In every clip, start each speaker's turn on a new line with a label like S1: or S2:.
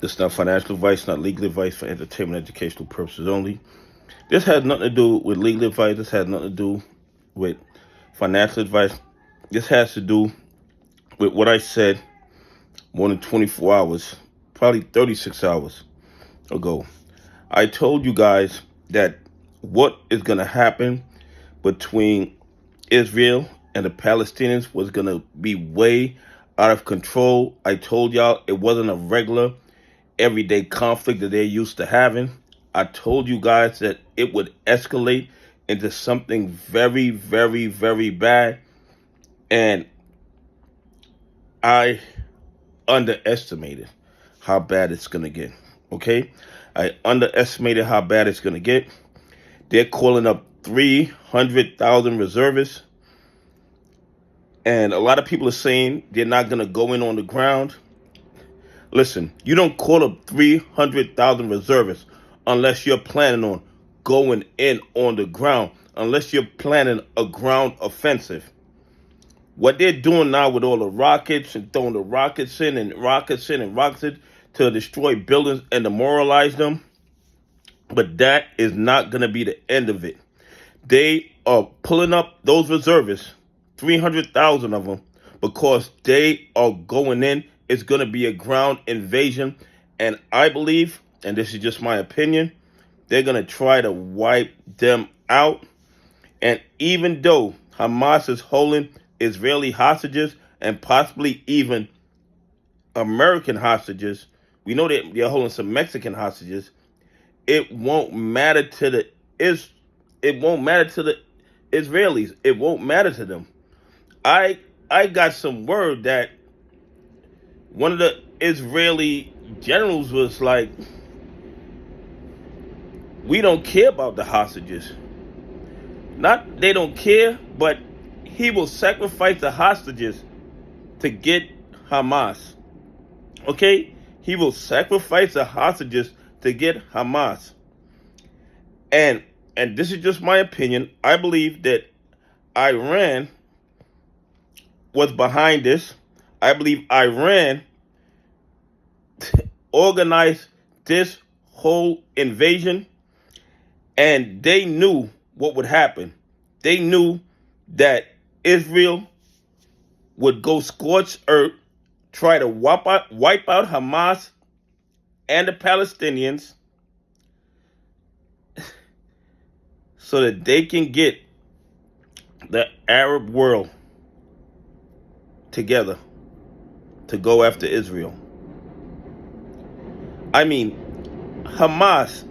S1: This is not financial advice, not legal advice, for entertainment educational purposes only. This has nothing to do with legal advice. This has nothing to do with financial advice. This has to do with what I said more than 24 hours, probably 36 hours ago. I told you guys that what is going to happen between Israel and the Palestinians was going to be way out of control. I told y'all it wasn't a regular, everyday conflict that they're used to having. I told you guys that it would escalate into something very, very, very bad. And I underestimated how bad it's going to get. Okay? I underestimated how bad it's going to get. They're calling up 300,000 reservists. And a lot of people are saying they're not going to go in on the ground. Listen, you don't call up 300,000 reservists unless you're planning on going in on the ground, unless you're planning a ground offensive. What they're doing now with all the rockets and throwing the rockets in and rockets in and rockets in to destroy buildings and demoralize them, but that is not going to be the end of it. They are pulling up those reservists, 300,000 of them, because they are going in. It's going to be a ground invasion. And I believe, and this is just my opinion, they're going to try to wipe them out. And even though Hamas is holding Israeli hostages and possibly even American hostages, we know that they're holding some Mexican hostages, it won't matter to the Israelis. It won't matter to them. I got some word that one of the Israeli generals was like, we don't care about the hostages. Not they don't care, but he will sacrifice the hostages to get Hamas. Okay? He will sacrifice the hostages to get Hamas. And this is just my opinion. I believe that Iran was behind this. I believe Iran organized this whole invasion, and they knew what would happen. They knew that Israel would go scorched earth, try to wipe out Hamas and the Palestinians so that they can get the Arab world together to go after Israel. I mean, Hamas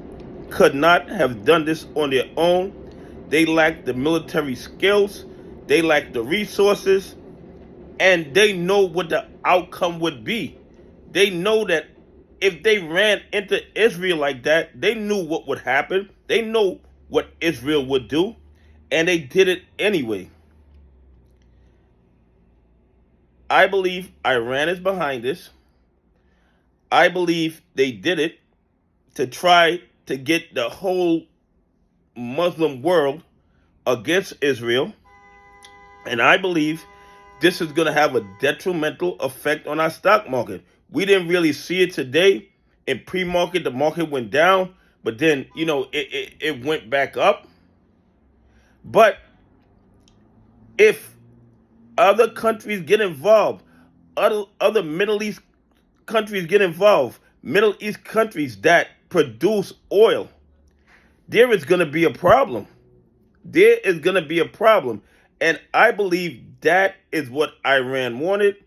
S1: could not have done this on their own. They lack the military skills, they lack the resources, and they know what the outcome would be. They know that if they ran into Israel like that, they knew what would happen. They know what Israel would do, and they did it anyway. I believe Iran is behind this. I believe they did it to try to get the whole Muslim world against Israel. And I believe this is going to have a detrimental effect on our stock market. We didn't really see it today. In pre-market, the market went down, but then, it went back up. But if other countries get involved, other Middle East countries get involved, Middle East countries that produce oil, there is going to be a problem. There is going to be a problem. And I believe that is what Iran wanted.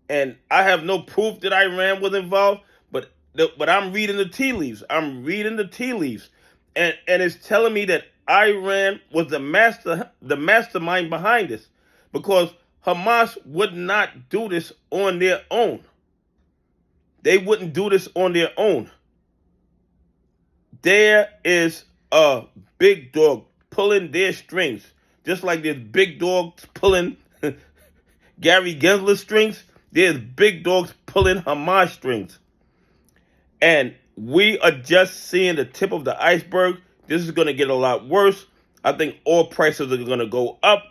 S1: And I have no proof that Iran was involved, but I'm reading the tea leaves. I'm reading the tea leaves. And it's telling me that Iran was the mastermind behind this, because Hamas would not do this on their own. They wouldn't do this on their own. There is a big dog pulling their strings, just like there's big dogs pulling Gary Gensler's strings. There's big dogs pulling Hamas strings. And we are just seeing the tip of the iceberg. This is going to get a lot worse. I think oil prices are going to go up.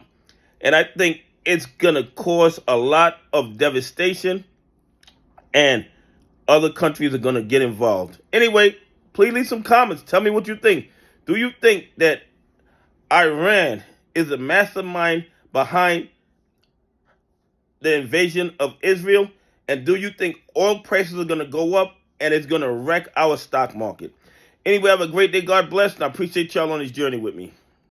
S1: And I think it's going to cause a lot of devastation. And other countries are going to get involved. Anyway, please leave some comments. Tell me what you think. Do you think that Iran is a mastermind behind the invasion of Israel? And do you think oil prices are going to go up and it's going to wreck our stock market? Anyway, have a great day. God bless. And I appreciate y'all on this journey with me.